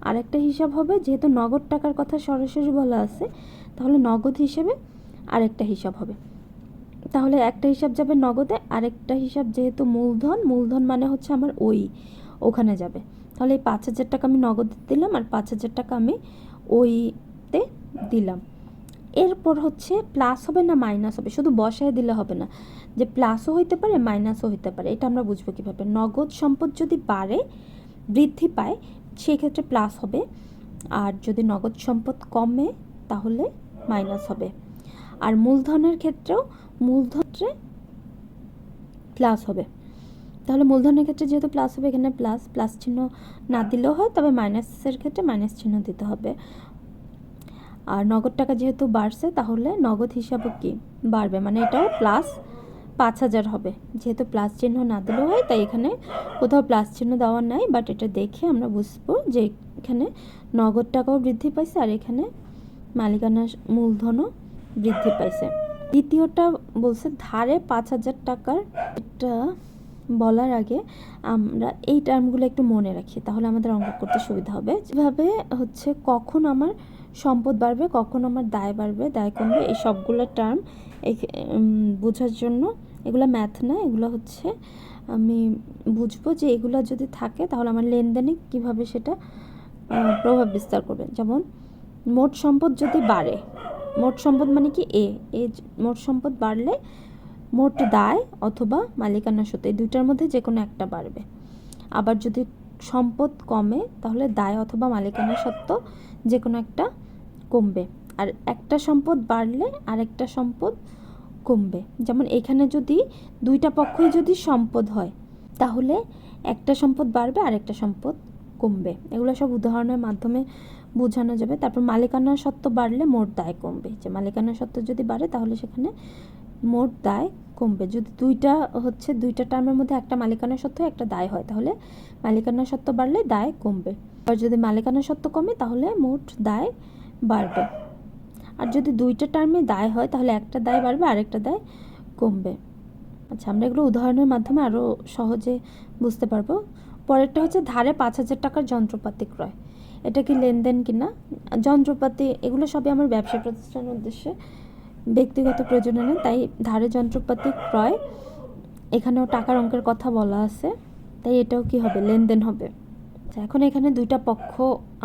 আর একটা হিসাব হবে, যেহেতু নগদ টাকার কথা সরাসরি বলা আছে, তাহলে নগদ হিসেবে আরেকটা হিসাব হবে। তাহলে একটা হিসাব যাবে নগদে, আরেকটা হিসাব যেহেতু মূলধন মানে হচ্ছে আমার ওখানে যাবে। তাহলে এই 5,000 টাকা আমি নগদ দিলাম, আর 5,000 টাকা আমি ওইতে দিলাম। এরপর হচ্ছে প্লাস হবে না মাইনাস হবে, শুধু বসায় দিলে হবে না, যে প্লাসও হইতে পারে মাইনাসও হইতে পারে। এটা আমরা বুঝবো কীভাবে? নগদ সম্পদ যদি বাড়ে, বৃদ্ধি পায়, সেই ক্ষেত্রে প্লাস হবে, আর যদি নগদ সম্পদ কমে তাহলে মাইনাস হবে। আর মূলধনের ক্ষেত্রেও মূলধনে প্লাস হবে। তাহলে মূলধনের ক্ষেত্রে যেহেতু প্লাস হবে, এখানে প্লাস চিহ্ন না দিলেও হয়, তবে মাইনাসের ক্ষেত্রে মাইনাস চিহ্ন দিতে হবে। আর নগদ টাকা যেহেতু বাড়ছে, তাহলে নগদ হিসাবে কি বাড়বে, মানে এটাও প্লাস 5,000 হবে। যেহেতু প্লাস চিহ্ন না দিলেও হয়, তাই এখানে কোথাও প্লাস চিহ্ন দেওয়া নাই, বাট এটা দেখে আমরা বুঝবো যে এখানে নগদ টাকাও বৃদ্ধি পাইছে, আর এখানে মালিকানা মূলধনও বৃদ্ধি পাইছে। দ্বিতীয়টা বলছে ধারে 5,000 টাকার। এটা বলার আগে আমরা এই টার্মগুলো একটু মনে রাখি, তাহলে আমাদের অঙ্ক করতে সুবিধা হবে। যেভাবে হচ্ছে কখন আমার সম্পদ বাড়বে, কখন আমার দায় বাড়বে, দায় কমবে, এই সবগুলো টার্ম বোঝার জন্য, এগুলো ম্যাথ না, এগুলো হচ্ছে আমি বুঝবো যে এগুলো যদি থাকে তাহলে আমার লেনদেনে কিভাবে সেটা প্রভাব বিস্তার করবে। যেমন মোট সম্পদ যদি বাড়ে, মোট সম্পদ মানে কি মোট সম্পদ বাড়লে মোট দায় অথবা মালিকানা সত্ত্ব, এই দুইটার মধ্যে যে কোনো একটা বাড়বে। আবার যদি সম্পদ কমে, তাহলে দায় অথবা মালিকানা সত্ত্ব যে কোনো একটা কমবে। আর একটা সম্পদ বাড়লে আরেকটা সম্পদ কমবে। যেমন এখানে যদি দুইটা পক্ষই যদি সম্পদ হয়, তাহলে একটা সম্পদ বাড়বে আর একটা সম্পদ কমবে। এগুলো সব উদাহরণের মাধ্যমে বোঝানো যাবে। তারপর মালিকানা সত্ত্ব বাড়লে মোট দায় কমবে, যে মালিকানা সত্ত্ব যদি বাড়ে তাহলে সেখানে মোট দায় কমবে। যদি দুইটা টার্মের মধ্যে একটা মালিকানা সত্ত্ব একটা দায় হয়, তাহলে মালিকানা সত্ত্ব বাড়লে দায় কমবে। আর যদি মালিকানা সত্ত্ব কমে, তাহলে মোট দায় বাড়বে। আর যদি দুইটা টার্মে দায় হয়, তাহলে একটা দায় বাড়বে আরেকটা দায় কমবে। আচ্ছা, আমরা এগুলো উদাহরণের মাধ্যমে আরও সহজে বুঝতে পারবো। পরেরটা হচ্ছে ধারে 5,000 টাকার যন্ত্রপাতি ক্রয়। এটা কি লেনদেন কিনা? যন্ত্রপাতি এগুলো সবই আমার ব্যবসা প্রতিষ্ঠানের উদ্দেশ্যে, ব্যক্তিগত প্রয়োজনে নেই, তাই ধারে যন্ত্রপাতি ক্রয়, এখানেও টাকার অঙ্কের কথা বলা আছে, তাই এটাও কি হবে? লেনদেন হবে। আচ্ছা, এখন এখানে দুইটা পক্ষ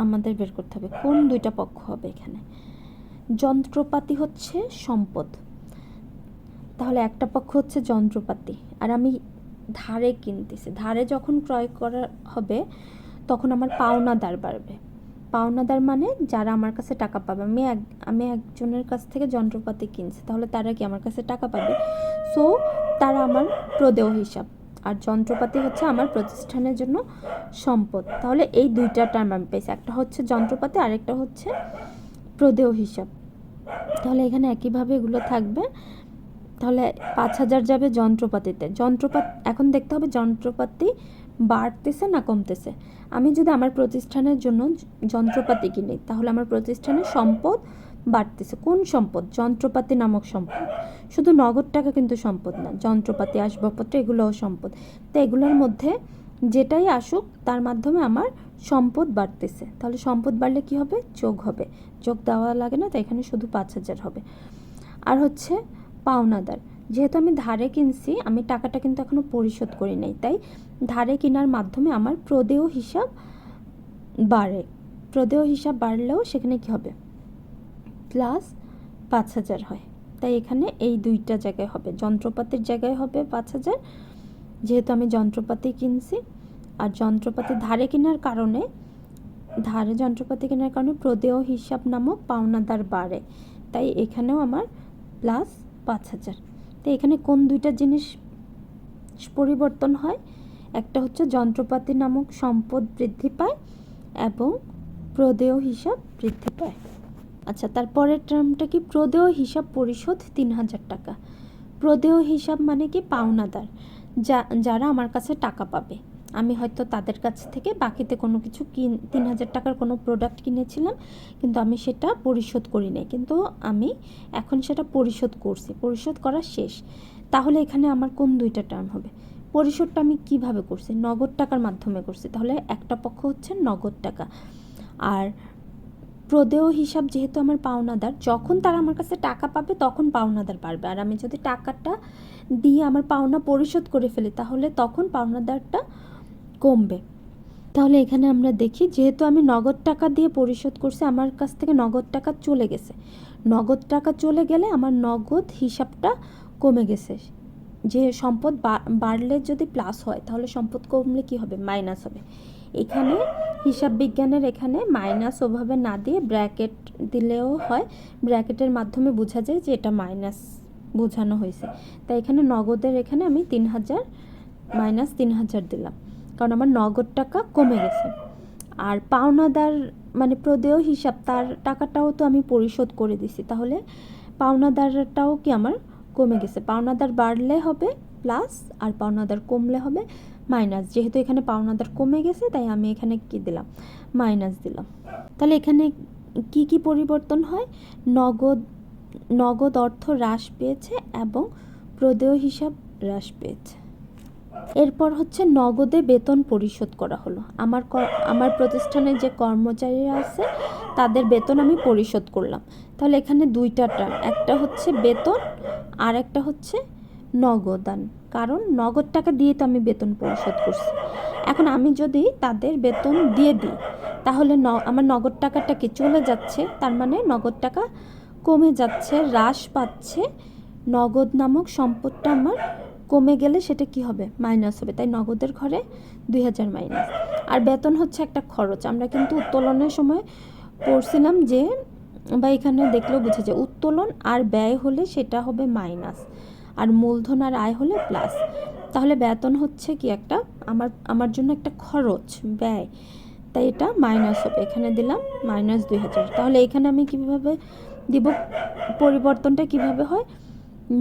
আমাদের বের করতে হবে। কোন দুইটা পক্ষ হবে এখানে? যন্ত্রপাতি হচ্ছে সম্পদ, তাহলে একটা পক্ষ হচ্ছে যন্ত্রপাতি, আর আমি ধারে কিনতেছি। ধারে যখন ক্রয় করা হবে, তখন আমার পাওনাদার বাড়বে। পাওনাদার মানে যারা আমার কাছে টাকা পাবে। আমি একজনের কাছ থেকে যন্ত্রপাতি কিনছি, তাহলে তারা কি আমার কাছে টাকা পাবে, সো তারা আমার প্রদেয় হিসাব। আর যন্ত্রপাতি হচ্ছে আমার প্রতিষ্ঠানের জন্য সম্পদ। তাহলে এই দুইটা টার্ম আমি পেয়েছি, একটা হচ্ছে যন্ত্রপাতি, আরেকটা হচ্ছে প্রদেয় হিসাব। তাহলে এখানে একইভাবে এগুলো থাকবে। তাহলে 5,000 যাবে যন্ত্রপাতিতে। এখন দেখতে হবে যন্ত্রপাতি বাড়তেছে না কমতেছে। আমি যদি আমার প্রতিষ্ঠানের জন্য যন্ত্রপাতি কিনি, তাহলে আমার প্রতিষ্ঠানের সম্পদ বাড়তেছে। কোন সম্পদ? যন্ত্রপাতি নামক সম্পদ। শুধু নগদ টাকা কিন্তু সম্পদ না, যন্ত্রপাতি, আসবাবপত্র এগুলোও সম্পদ। তো এগুলোর মধ্যে যেটাই আসুক, তার মাধ্যমে আমার সম্পদ বাড়তেছে। তাহলে সম্পদ বাড়লে কি হবে? যোগ হবে। যোগ দেওয়া লাগে না, তাই এখানে শুধু 5,000 হবে। আর হচ্ছে পাওনাদার, যেহেতু আমি ধারে কিনছি, আমি টাকাটা কিন্তু এখনো পরিশোধ করি নাই, তাই ধারে কেনার মাধ্যমে আমার প্রদেয় হিসাব বাড়ে। প্রদেয় হিসাব বাড়লেও সেখানে কি হবে? প্লাস 5,000 হয়। তাই এখানে এই দুইটা জায়গায় হবে। যন্ত্রপাতির জায়গায় হবে 5,000, যেহেতু আমি যন্ত্রপাতি কিনছি। আর যন্ত্রপাতি ধারে কেনার কারণে ধারে যন্ত্রপাতি কেনার কারণে প্রদেয় হিসাব নামক পাওনাদার বাড়ে, তাই এখানেও আমার প্লাস 5,000। তো এখানে কোন দুইটা জিনিস পরিবর্তন হয়? একটা হচ্ছে যন্ত্রপাতি নামক সম্পদ বৃদ্ধি পায় এবং প্রদেয় হিসাব বৃদ্ধি পায়। আচ্ছা, তারপরের টার্মটা কি? প্রদেয় হিসাব পরিশোধ 3,000 টাকা। প্রদেয় হিসাব মানে কি? পাওনাদার, যারা আমার কাছে টাকা পাবে। আমি হয়তো তাদের কাছ থেকে বাকিতে কোনো কিছু 3,000 টাকার কোনো প্রোডাক্ট কিনেছিলাম, কিন্তু আমি সেটা পরিশোধ করি নাই, কিন্তু আমি এখন সেটা পরিশোধ করছি, পরিশোধ করা শেষ। তাহলে এখানে আমার কোন দুইটা টার্ম হবে? পরিশোধটা আমি কিভাবে করছি? নগদ টাকার মাধ্যমে করছি, তাহলে একটা পক্ষ হচ্ছে নগদ টাকা। আর প্রদেয় হিসাব যেহেতু আমার পাওনাদার, যখন তারা আমার কাছে টাকা পাবে তখন পাওনাদার বাড়বে, আর আমি যদি টাকাটা দিয়ে আমার পাওনা পরিশোধ করে ফেলি তাহলে তখন পাওনাদারটা কমবে। তাহলে এখানে আমরা দেখি, যেহেতু আমি নগদ টাকা দিয়ে পরিশোধ করছি, আমার কাছ থেকে নগদ টাকা চলে গেছে। নগদ টাকা চলে গেলে আমার নগদ হিসাবটা কমে গেছে। যে সম্পদ বাড়লে যদি প্লাস হয়, তাহলে সম্পদ কমলে কি হবে? মাইনাস হবে। এখানে হিসাব বিজ্ঞানের এখানে মাইনাস ওভাবে না দিয়ে ব্র্যাকেট দিলেও হয়, ব্র্যাকেটের মাধ্যমে বোঝা যায় যে এটা মাইনাস বোঝানো হয়েছে। তাই এখানে নগদের এখানে আমি 3,000 মাইনাস 3,000 দিলাম, কারণ আমার নগদ টাকা কমে গেছে। আর পাওনাদার মানে প্রদেয় হিসাব, তার টাকাটাও তো আমি পরিশোধ করে দিছি, তাহলে পাওনাদারটাও কি আমার কমে গেছে। পাওনাদার বাড়লে হবে প্লাস, আর পাওনাদার কমলে হবে মাইনাস। যেহেতু এখানে পাওনাদার কমে গেছে, তাই আমি এখানে কি দিলাম? মাইনাস দিলাম। তাহলে এখানে কি কি পরিবর্তন হয়? নগদ অর্থ হ্রাস পেয়েছে এবং প্রদেয় হিসাব হ্রাস পেয়েছে। এরপর হচ্ছে নগদে বেতন পরিশোধ করা হলো। আমার প্রতিষ্ঠানে যে কর্মচারীরা আছে তাদের বেতন আমি পরিশোধ করলাম। তাহলে এখানে দুইটা টার্ম, একটা হচ্ছে বেতন আর একটা হচ্ছে নগদান, কারণ নগদ টাকা দিয়ে তো আমি বেতন পরিশোধ করছি। এখন আমি যদি তাদের বেতন দিয়ে দিই, তাহলে আমার নগদ টাকাটা কি চলে যাচ্ছে, তার মানে নগদ টাকা কমে যাচ্ছে, হ্রাস পাচ্ছে। নগদ নামক সম্পদটা আমার কমে গেলে সেটা কি হবে? মাইনাস হবে। তাই নগদের ঘরে 2,000 মাইনাস। আর বেতন হচ্ছে একটা খরচ, আমরা কিন্তু উত্তোলনের সময় পড়ছিলাম যে, বা এখানে দেখলেও বুঝে যায়, উত্তোলন আর ব্যয় হলে সেটা হবে মাইনাস, আর মূলধন আর আয় হলে প্লাস। তাহলে বেতন হচ্ছে কি একটা আমার জন্য একটা খরচ, ব্যয়, তাই এটা মাইনাস হবে। এখানে দিলাম মাইনাস 2,000। তাহলে এখানে আমি কিভাবে দিব? পরিবর্তনটা কিভাবে হয়?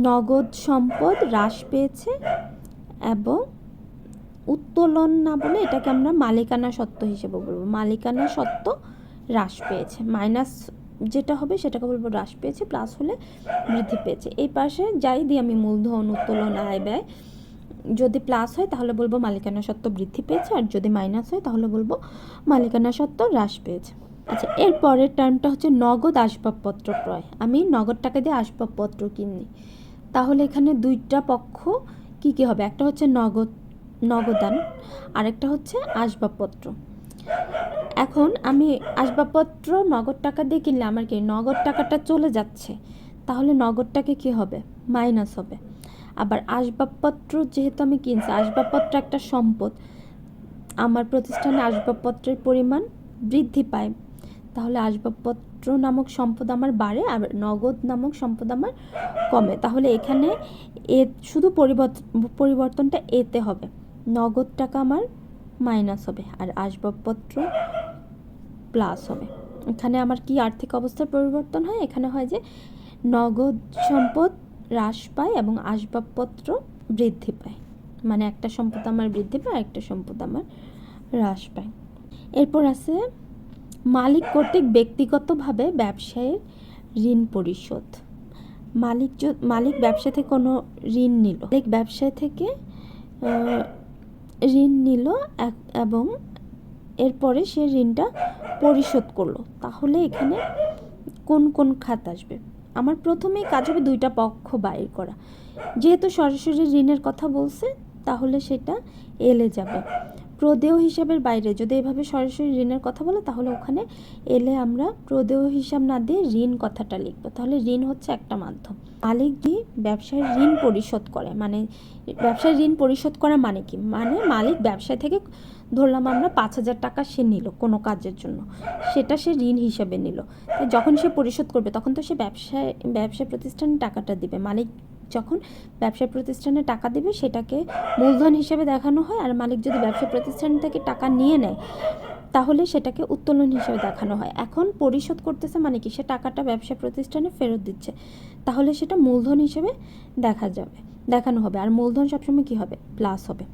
নগদ সম্পদ হ্রাস পেয়েছে এবং উত্তোলন না বলে এটাকে আমরা মালিকানা সত্ত্ব হিসেবে বলবো। মালিকানা সত্ত্ব হ্রাস পেয়েছে, মাইনাস যেটা হবে সেটাকে বলবো হ্রাস পেয়েছে, প্লাস হলে বৃদ্ধি পেয়েছে। এই পাশে যাই দিই আমি মূলধন, উত্তোলন, আয়, ব্যয়, যদি প্লাস হয় তাহলে বলবো মালিকানা সত্ত্ব বৃদ্ধি পেয়েছে, আর যদি মাইনাস হয় তাহলে বলবো মালিকানা সত্ত্ব হ্রাস পেয়েছে। আচ্ছা, এর পরের টার্মটা হচ্ছে নগদ আসবাবপত্র ক্রয়। আমি নগদ টাকা দিয়ে আসবাবপত্র কিনি, তাহলে এখানে দুইটা পক্ষ কি কি হবে? একটা হচ্ছে নগদান, আরেকটা হচ্ছে আসবাবপত্র। এখন আমি আসবাবপত্র নগদ টাকা দিয়ে কিনলে আমার কি নগদ টাকাটা চলে যাচ্ছে, তাহলে নগদটাকে কি হবে? মাইনাস হবে। আবার আসবাবপত্র যেহেতু আমি কিনছি, আসবাবপত্র একটা সম্পদ, আমার প্রতিষ্ঠানে আসবাবপত্রের পরিমাণ বৃদ্ধি পায়, তাহলে আসবাবপত্র নামক সম্পদ আমার বাড়ে, আর নগদ নামক সম্পদ আমার কমে। তাহলে এখানে শুধু পরিবর্তনটা এতে হবে, নগদ টাকা আমার মাইনাস হবে আর আসবাবপত্র প্লাস হবে। এখানে আমার কি আর্থিক অবস্থার পরিবর্তন হয়? এখানে হয় যে নগদ সম্পদ হ্রাস পায় এবং আসবাবপত্র বৃদ্ধি পায়, মানে একটা সম্পদ আমার বৃদ্ধি পায়, একটা সম্পদ আমার হ্রাস পায়। এরপর আছে মালিক ব্যক্তিগতভাবে ব্যবসায়ের ঋণ পরিশোধ। মালিক ব্যবসা থেকে কোনো ঋণ নিল, ব্যবসা থেকে ঋণ নিল এবং এরপরে সে ঋণটা পরিশোধ করলো, তাহলে এখানে কোন কোন খাত আসবে? আমার প্রথমেই কাজ হবে দুইটা পক্ষ বাইর করা। যেহেতু সরাসরি ঋণের কথা বলছে, তাহলে সেটা এলে যাবে। প্রদেয় হিসাবের বাইরে যদি এভাবে সরাসরি ঋণের কথা বলে, তাহলে ওখানে এলে আমরা প্রদেয় হিসাব না দিয়ে ঋণ কথাটা লিখবো। তাহলে ঋণ হচ্ছে একটা মাধ্যম। মালিক কি ব্যবসায় ঋণ পরিশোধ করে, মানে ব্যবসায় ঋণ পরিশোধ করা মানে কি? মানে মালিক ব্যবসা থেকে ধরলাম আমরা 5,000 টাকা সে নিল কোনো কাজের জন্য, সেটা সে ঋণ হিসাবে নিল। তাই যখন সে পরিশোধ করবে তখন তো সে ব্যবসা প্রতিষ্ঠানে টাকাটা দিবে। মালিক যখন ব্যবসা প্রতিষ্ঠানে টাকা দিবে সেটাকে মূলধন হিসেবে দেখানো হয়, আর মালিক যদি ব্যবসা প্রতিষ্ঠান থেকে টাকা নিয়ে নেয় তাহলে সেটাকে উত্তোলন হিসেবে দেখানো হয়। এখন পরিশোধ করতেছে মানে কি, সে টাকাটা ব্যবসা প্রতিষ্ঠানে ফেরত দিচ্ছে, তাহলে সেটা মূলধন হিসেবে দেখানো হবে। আর মূলধন সবসময় কি হবে, প্লাস হবে।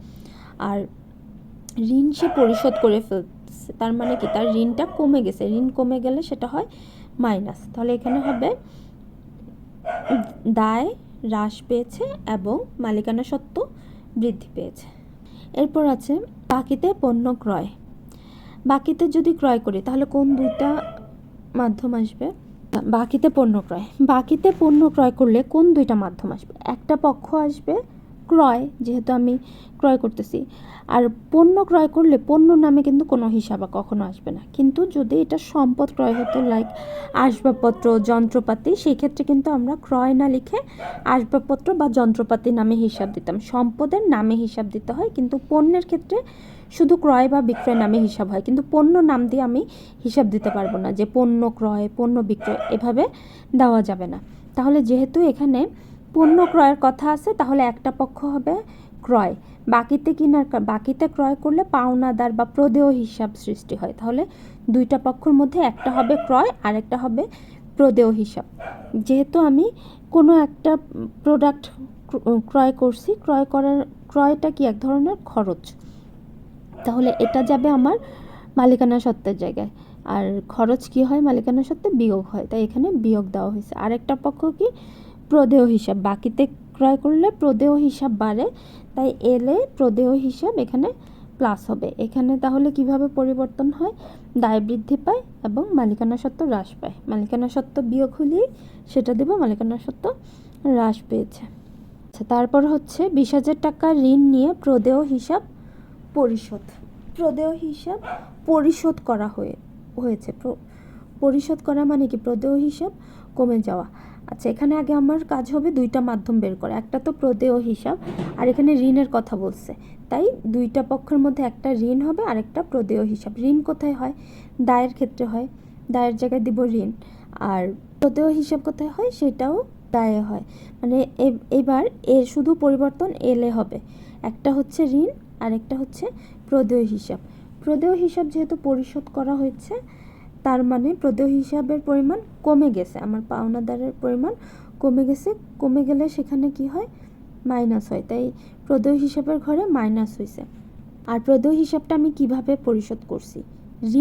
আর ঋণ সে পরিশোধ করে ফেলছে, তার মানে কি, তার ঋণটা কমে গেছে। ঋণ কমে গেলে সেটা হয় মাইনাস। তাহলে এখানে হবে দায় হ্রাস পেয়েছে এবং মালিকানা সত্ত্ব বৃদ্ধি পেয়েছে। এরপর আছে বাকিতে পণ্য ক্রয়। বাকিতে যদি ক্রয় করি তাহলে কোন দুইটা মাধ্যম আসবে? বাকিতে পণ্য ক্রয় করলে কোন দুইটা মাধ্যম আসবে? একটা পক্ষ আসবে ক্রয়, যেহেতু আমি ক্রয় করতেছি। আর পণ্য ক্রয় করলে পণ্য নামে কিন্তু কোনো হিসাব কখনো আসবে না। কিন্তু যদি এটা সম্পদ ক্রয় হতো, লাইক আসবাবপত্র, যন্ত্রপাতি, সেই ক্ষেত্রে কিন্তু আমরা ক্রয় না লিখে আসবাবপত্র বা যন্ত্রপাতি নামে হিসাব দিতাম। সম্পদের নামে হিসাব দিতে হয়, কিন্তু পণ্যের ক্ষেত্রে শুধু ক্রয় বা বিক্রয় নামে হিসাব হয়। কিন্তু পণ্য নাম দিয়ে আমি হিসাব দিতে পারবো না যে পণ্য ক্রয়, পণ্য বিক্রয়, এভাবে দেওয়া যাবে না। তাহলে যেহেতু এখানে পণ্য ক্রয়ের কথা আছে, তাহলে একটা পক্ষ হবে ক্রয়। বাকিতে ক্রয় করলে পাওনাদার বা প্রদেয় হিসাব সৃষ্টি হয়। তাহলে দুইটা পক্ষের মধ্যে একটা হবে ক্রয় আর একটা হবে প্রদেয় হিসাব। যেহেতু আমি কোনো একটা প্রোডাক্ট ক্রয় করছি, ক্রয়টা কি এক ধরনের খরচ, তাহলে এটা যাবে আমার মালিকানা সত্ত্বের জায়গায়। আর খরচ কি হয়, মালিকানা সত্ত্বে বিয়োগ হয়, তাই এখানে বিয়োগ দেওয়া হয়েছে। আরেকটা পক্ষ কি, প্রদেয় হিসাব। বাকিতে ক্রয় করলে প্রদেয় হিসাব বাড়ে, তাই এলে প্রদেয় হিসাব এখানে প্লাস হবে। এখানে তাহলে কিভাবে পরিবর্তন হয়, দায় বৃদ্ধি পায় এবং মালিকানা সত্ত্ব হ্রাস পায়। মালিকানা সত্ত্ব বিয়োগ হলেই সেটা দেব মালিকানা সত্ত্ব হ্রাস পেয়েছে। আচ্ছা, তারপর হচ্ছে 20,000 টাকা ঋণ নিয়ে প্রদেয় হিসাব পরিশোধ। প্রদেয় হিসাব পরিশোধ করা হয়েছে। পরিশোধ করা মানে কি, প্রদেয় হিসাব কমে যাওয়া। আচ্ছা, এখানে আগে আমার কাজ হবে দুইটা মাধ্যম বের করা। একটা তো প্রদেয় হিসাব, আর এখানে ঋণের কথা বলছে, তাই দুইটা পক্ষের মধ্যে একটা ঋণ হবে আর একটা প্রদেয় হিসাব। ঋণ কোথায় হয়, দায়ের ক্ষেত্রে হয়, দায়ের জায়গায় দিব ঋণ। আর প্রদেয় হিসাব কোথায় হয়, সেটাও দায়ে হয়। মানে এবার এর শুধু পরিবর্তন এলে হবে। একটা হচ্ছে ঋণ আর একটা হচ্ছে প্রদেয় হিসাব। প্রদেয় হিসাব যেহেতু পরিশোধ করা হয়েছে, তার মানে প্রদেয় হিসাবের পরিমাণ কমে গেছে, আমার পাওনাদারের পরিমাণ কমে গেছে। কমে গেলে সেখানে কি হয়, মাইনাস হয়, তাই প্রদেয় হিসাবের ঘরে মাইনাস হয়েছে। আর প্রদেয় হিসাবটা আমি কিভাবে পরিশোধ করছি,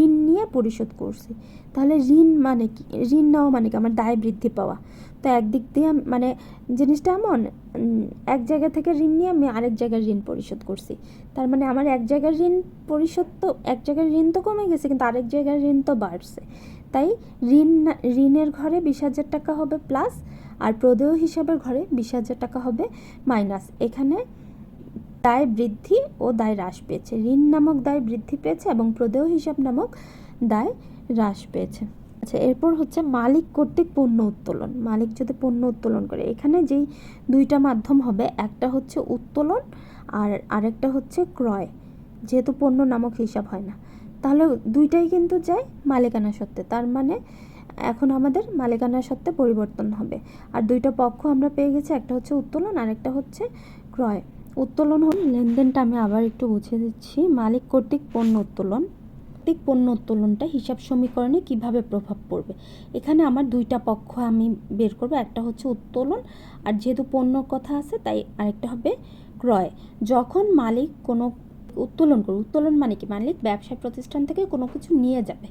ঋণ নিয়ে পরিশোধ করছি। তাহলে ঋণ মানে কি, ঋণ নেওয়া মানে কি, আমার দায় বৃদ্ধি পাওয়া। তো একদিক দিয়ে মানে জিনিসটা এমন, এক জায়গা থেকে ঋণ নিয়ে আমি আরেক জায়গায় ঋণ পরিশোধ করছি। তার মানে আমার এক জায়গার ঋণ পরিশোধ, তো এক জায়গার ঋণ তো কমে গেছে, কিন্তু আরেক জায়গার ঋণ তো বাড়ছে। তাই ঋণের ঘরে 20,000 টাকা হবে প্লাস, আর প্রদেয় হিসাবের ঘরে 20,000 টাকা হবে মাইনাস। এখানে দায় বৃদ্ধি ও দায় হ্রাস পেয়েছে। ঋণ নামক দায় বৃদ্ধি পেয়েছে এবং প্রদেয় হিসাব নামক দায় হ্রাস পেয়েছে। আচ্ছা, এরপর হচ্ছে মালিক কর্তৃক পণ্য উত্তোলন। মালিক যদি পণ্য উত্তোলন করে, এখানে যেই দুইটা মাধ্যম হবে, একটা হচ্ছে উত্তোলন আর আরেকটা হচ্ছে ক্রয়। যেহেতু পণ্য নামক হিসাব হয় না, তাহলে দুইটাই কিন্তু যায় মালিকানা সত্ত্বে। তার মানে এখন আমাদের মালিকানা সত্ত্বে পরিবর্তন হবে। আর দুইটা পক্ষ আমরা পেয়ে গেছি, একটা হচ্ছে উত্তোলন আর একটা হচ্ছে ক্রয়। উত্তোলন হল লেনদেনটা আমি আবার একটু বুঝিয়ে দিচ্ছি। মালিক কর্তৃক পণ্য উত্তোলনটা হিসাব সমীকরণে কিভাবে প্রভাব পড়বে। এখানে আমার দুইটা পক্ষ আমি বের করব, একটা হচ্ছে উত্তোলন আর যেহেতু পণ্যর কথা আছে তাই আরেকটা হবে ক্রয়। যখন মালিক কোনো উত্তোলন করবে, উত্তোলন মানে কি, মালিক ব্যবসা প্রতিষ্ঠান থেকে কোনো কিছু নিয়ে যাবে,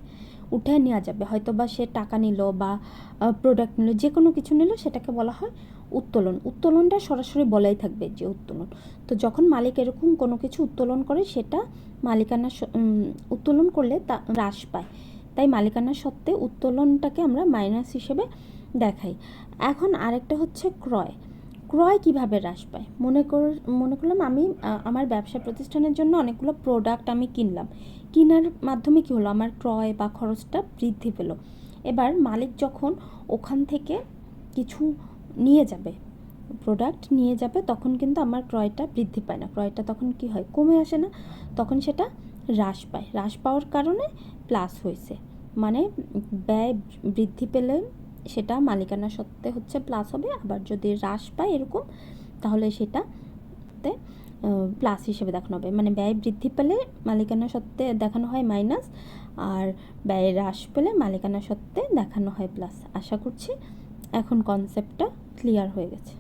উঠে নেওয়া যাবে, হয়তো বা সে টাকা নিল বা প্রোডাক্ট নিল, যে কোনো কিছু নিল, সেটাকে বলা হয় উত্তোলন। উত্তোলনটা সরাসরি বলাই থাকবে যে উত্তোলন। তো যখন মালিক এরকম কোনো কিছু উত্তোলন করে, সেটা মালিকানা উত্তোলন করলে তা হ্রাস পায়, তাই মালিকানা সত্ত্বে উত্তোলনটাকে আমরা মাইনাস হিসেবে দেখাই। এখন আরেকটা হচ্ছে ক্রয়। ক্রয় কিভাবে হ্রাস পায়, মনে করলাম আমি আমার ব্যবসা প্রতিষ্ঠানের জন্য অনেকগুলো প্রোডাক্ট আমি কিনলাম, কেনার মাধ্যমে কী হলো, আমার ক্রয় বা খরচটা বৃদ্ধি পেল। এবার মালিক যখন ওখান থেকে কিছু নিয়ে যাবে, প্রোডাক্ট নিয়ে যাবে, তখন কিন্তু আমার ক্রয়টা বৃদ্ধি পায় না, ক্রয়টা তখন কি হয়, কমে আসে না, তখন সেটা হ্রাস পায়, হ্রাস পাওয়ার কারণে প্লাস হয়েছে, মানে ব্যয় বৃদ্ধি পেলে সেটা মালিকানা সত্ত্বে হচ্ছে প্লাস হবে, আবার যদি হ্রাস পায় এরকম তাহলে সেটাতে প্লাস হিসেবে দেখানো হবে। মানে ব্যয় বৃদ্ধি পেলে মালিকানা সত্ত্বে দেখানো হয় মাইনাস, আর ব্যয় হ্রাস পেলে মালিকানা সত্ত্বে দেখানো হয় প্লাস। আশা করছি এখন কনসেপ্টটা ক্লিয়ার হয়ে গেছে।